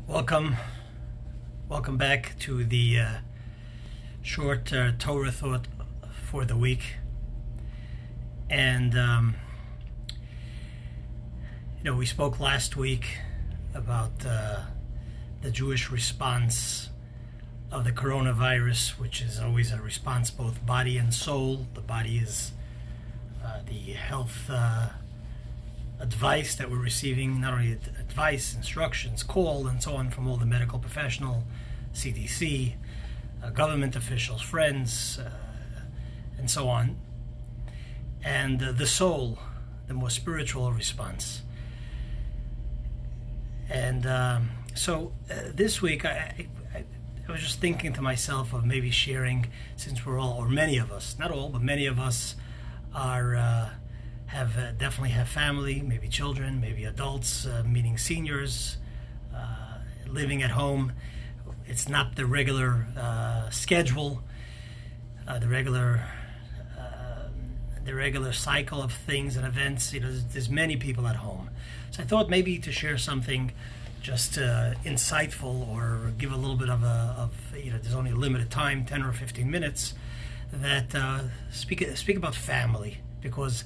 Welcome back to the short Torah thought for the week. And, we spoke last week about the Jewish response of the coronavirus, which is always a response both body and soul. The body is the health advice that we're receiving, not only advice, instructions, call, and so on from all the medical professional, CDC, government officials, friends, and so on. And the soul, the more spiritual response. And so this week I was just thinking to myself of maybe sharing, since we're all, or many of us, not all, but many of us are definitely have family, maybe children, maybe adults, meaning seniors, living at home. It's not the regular schedule, the regular cycle of things and events. There's many people at home. So I thought maybe to share something just insightful, or give a little bit of there's only a limited time, 10 or 15 minutes, that speak about family, because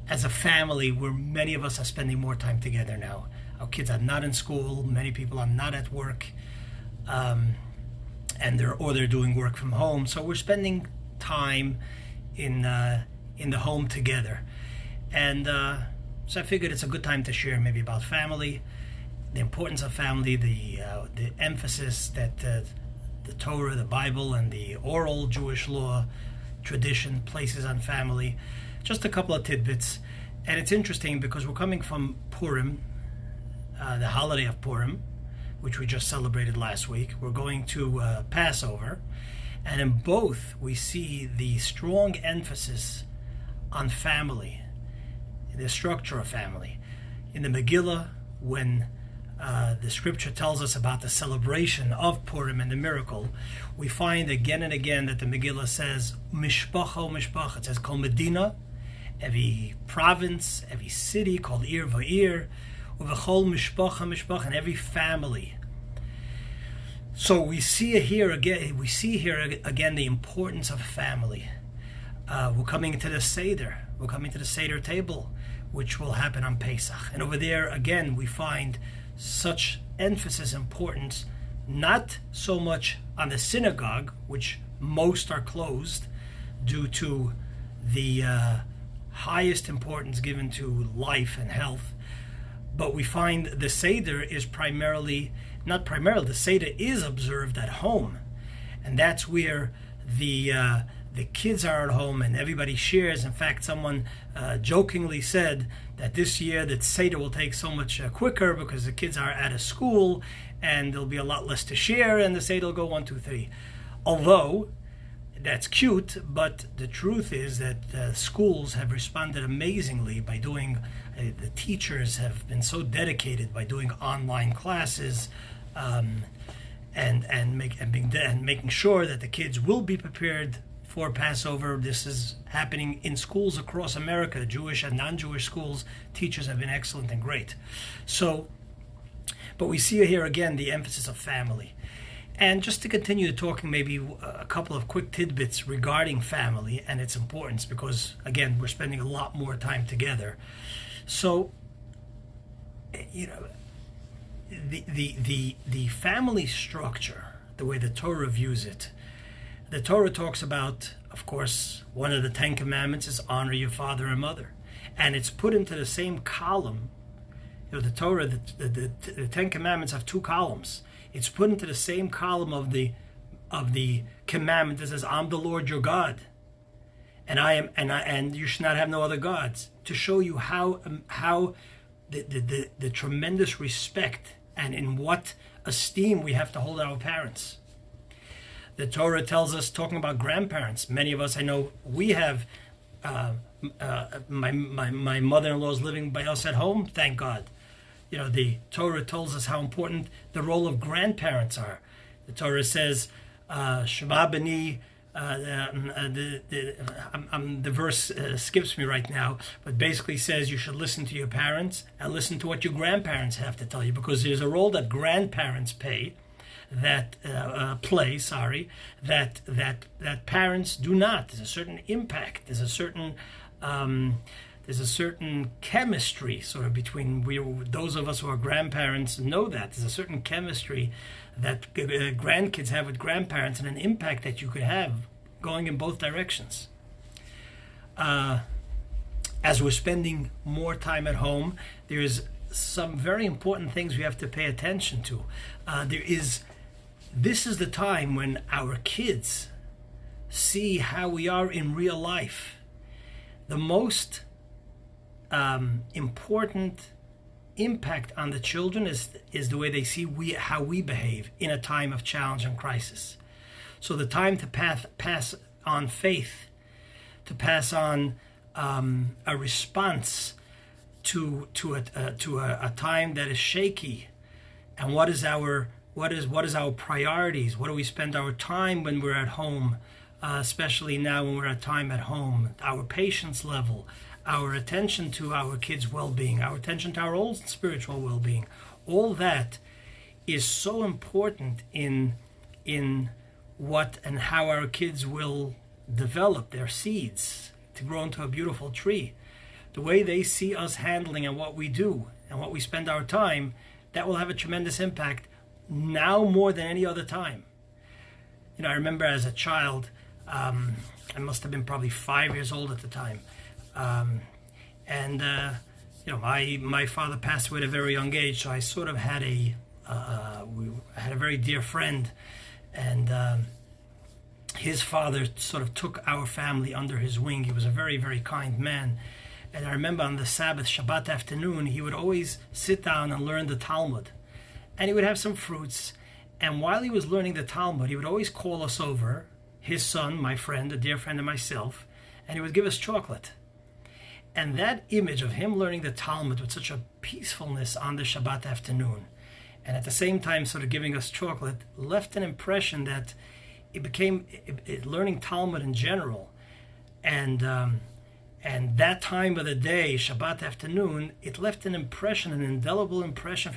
as a family, many of us are spending more time together now. Our kids are not in school. Many people are not at work, and they're doing work from home. So we're spending time in the home together, and so I figured it's a good time to share maybe about family, the importance of family, the emphasis that the Torah, the Bible, and the oral Jewish law tradition places on family. Just a couple of tidbits. And it's interesting because we're coming from Purim, the holiday of Purim, which we just celebrated last week. We're going to Passover. And in both, we see the strong emphasis on family, the structure of family. In the Megillah, when the scripture tells us about the celebration of Purim and the miracle, we find again and again that the Megillah says, Mishpacha o Mishpacha. It says, Kol Medina, every province, every city called Ir Va'ir, Uvechol Mishpacha Mishpacha, and every family. So we see here again the importance of family. We're coming to the Seder. We're coming to the Seder table, which will happen on Pesach. And over there, again, we find such emphasis, importance, not so much on the synagogue, which most are closed due to the highest importance given to life and health, but we find the Seder is the Seder is observed at home, and that's where the kids are at home and everybody shares. In fact, someone jokingly said that this year that Seder will take so much quicker because the kids are out of school and there'll be a lot less to share, and the Seder will go 1, 2, 3. Although that's cute, but the truth is that schools have responded amazingly by doing, the teachers have been so dedicated by doing online classes, and making sure that the kids will be prepared for Passover. This is happening in schools across America, Jewish and non-Jewish schools. Teachers have been excellent and great. So, but we see here again the emphasis of family. And just to continue talking, maybe a couple of quick tidbits regarding family and its importance, because again, we're spending a lot more time together. So, the family structure, the way the Torah views it, the Torah talks about, of course, one of the 10 commandments is honor your father and mother, and it's put into the same column. The Torah, the 10 commandments have 2 columns. It's put into the same column of the commandment that says, "I'm the Lord your God, and you should not have no other gods," to show you how the tremendous respect and in what esteem we have to hold our parents. The Torah tells us, talking about grandparents. Many of us, I know, we have. My mother-in-law is living by us at home. Thank God. The Torah tells us how important the role of grandparents are. The Torah says, Shema B'ni the verse skips me right now, but basically says you should listen to your parents and listen to what your grandparents have to tell you, because there's a role that grandparents play that parents do not. There's a certain impact. There's a certain chemistry sort of between those of us who are grandparents know that. There's a certain chemistry that grandkids have with grandparents, and an impact that you could have going in both directions. As we're spending more time at home, there's some very important things we have to pay attention to. This is the time when our kids see how we are in real life. The most important impact on the children is the way they see how we behave in a time of challenge and crisis. So the time to pass on faith, to pass on a response to a time that is shaky, and what is our priorities? What do we spend our time when we're at home, especially now when we're at time at home? Our patience level, our attention to our kids' well-being, our attention to our own spiritual well-being. All that is so important in what and how our kids will develop their seeds to grow into a beautiful tree. The way they see us handling and what we do and what we spend our time, that will have a tremendous impact now more than any other time. I remember as a child, I must have been probably 5 years old at the time. My father passed away at a very young age, so I sort of had a very dear friend, and his father sort of took our family under his wing. He was a very, very kind man. And I remember on the Sabbath, Shabbat afternoon, he would always sit down and learn the Talmud. And he would have some fruits. And while he was learning the Talmud, he would always call us over, his son, my friend, a dear friend of myself, and he would give us chocolate. And that image of him learning the Talmud with such a peacefulness on the Shabbat afternoon, and at the same time sort of giving us chocolate, left an impression that it became learning Talmud in general. And that time of the day, Shabbat afternoon, it left an impression, an indelible impression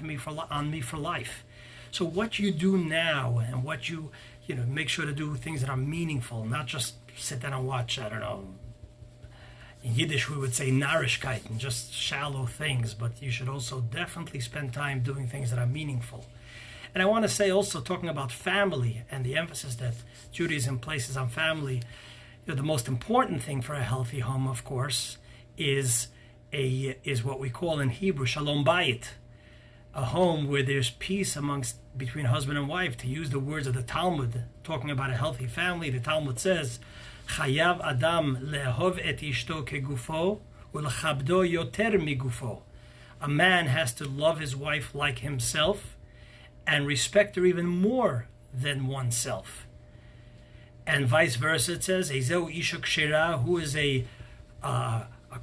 on me for life. So what you do now, and what you make sure to do things that are meaningful, not just sit down and watch, I don't know, in Yiddish we would say Narishkeit, and just shallow things, but you should also definitely spend time doing things that are meaningful. And I want to say also, talking about family and the emphasis that Judaism places on family, the most important thing for a healthy home, of course, is what we call in Hebrew Shalom Bayit, a home where there's peace between husband and wife. To use the words of the Talmud, talking about a healthy family, the Talmud says, Chayav Adam le'ahov et ishto kegufo u'lechabdo yoter migufo. A man has to love his wife like himself and respect her even more than oneself. And vice versa, it says, Ezeu isha kshera, who is a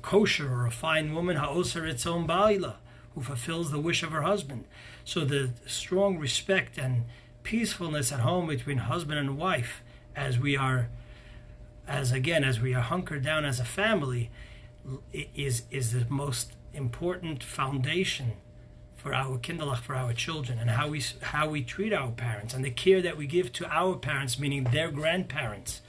kosher or a fine woman, ha'oser etzon ba'ila, who fulfills the wish of her husband. So the strong respect and peacefulness at home between husband and wife, as we are hunkered down as a family, is the most important foundation for our kindlach, for our children, and how we treat our parents, and the care that we give to our parents, meaning their grandparents.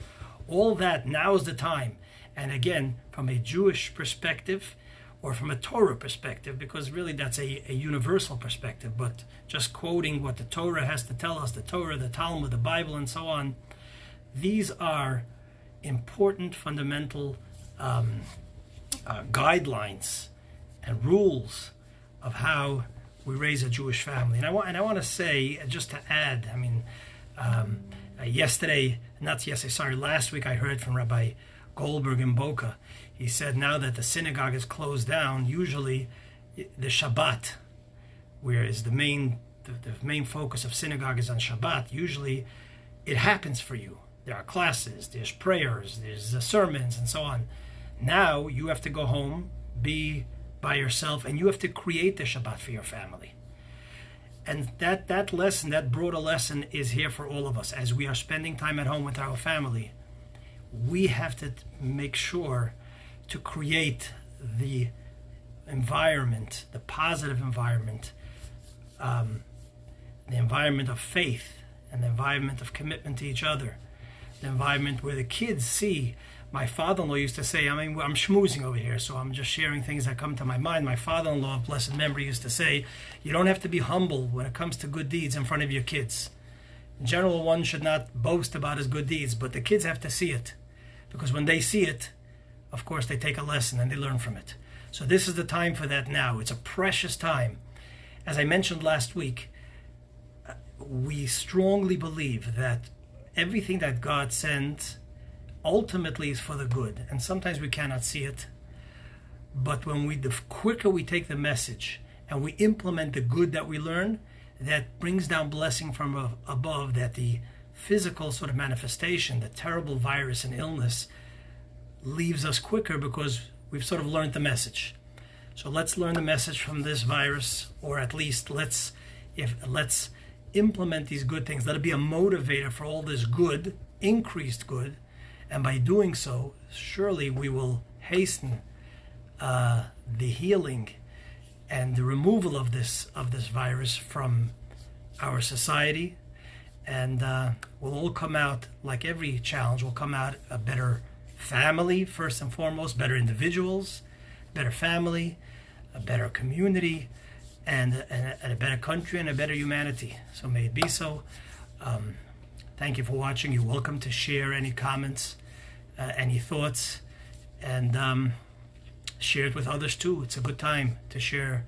All that, now is the time. And again, from a Jewish perspective, or from a Torah perspective, because really that's a universal perspective, but just quoting what the Torah has to tell us, the Torah, the Talmud, the Bible, and so on, these are important fundamental guidelines and rules of how we raise a Jewish family. And I want to say, just to add, last week I heard from Rabbi Goldberg in Boca. He said now that the synagogue is closed down, usually the Shabbat, whereas the main focus of synagogue is on Shabbat, usually it happens for you. There are classes, there's prayers, there's sermons, and so on. Now you have to go home, be by yourself, and you have to create the Shabbat for your family. And that lesson, that broader lesson, is here for all of us as we are spending time at home with our family. we have to make sure to create the environment, the positive environment, the environment of faith, and the environment of commitment to each other, the environment where the kids see. My father-in-law used to say, I'm schmoozing over here, so I'm just sharing things that come to my mind. My father-in-law of blessed memory used to say, you don't have to be humble when it comes to good deeds in front of your kids. In general, one should not boast about his good deeds, but the kids have to see it. Because when they see it, of course, they take a lesson and they learn from it. So this is the time for that now. It's a precious time. As I mentioned last week, we strongly believe that everything that God sends ultimately is for the good. And sometimes we cannot see it. But the quicker we take the message and we implement the good that we learn, that brings down blessing from above, that the physical sort of manifestation, the terrible virus and illness, leaves us quicker because we've sort of learned the message. So let's learn the message from this virus, or at least let's implement these good things. Let it be a motivator for all this good, increased good, and by doing so, surely we will hasten the healing and the removal of this virus from our society, and we'll all come out, like every challenge, we'll come out a better family, first and foremost, better individuals, better family, a better community, and a better country and a better humanity. So may it be so. Thank you for watching. You're welcome to share any comments, any thoughts, and share it with others too. It's a good time to share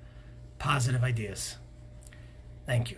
positive ideas. Thank you.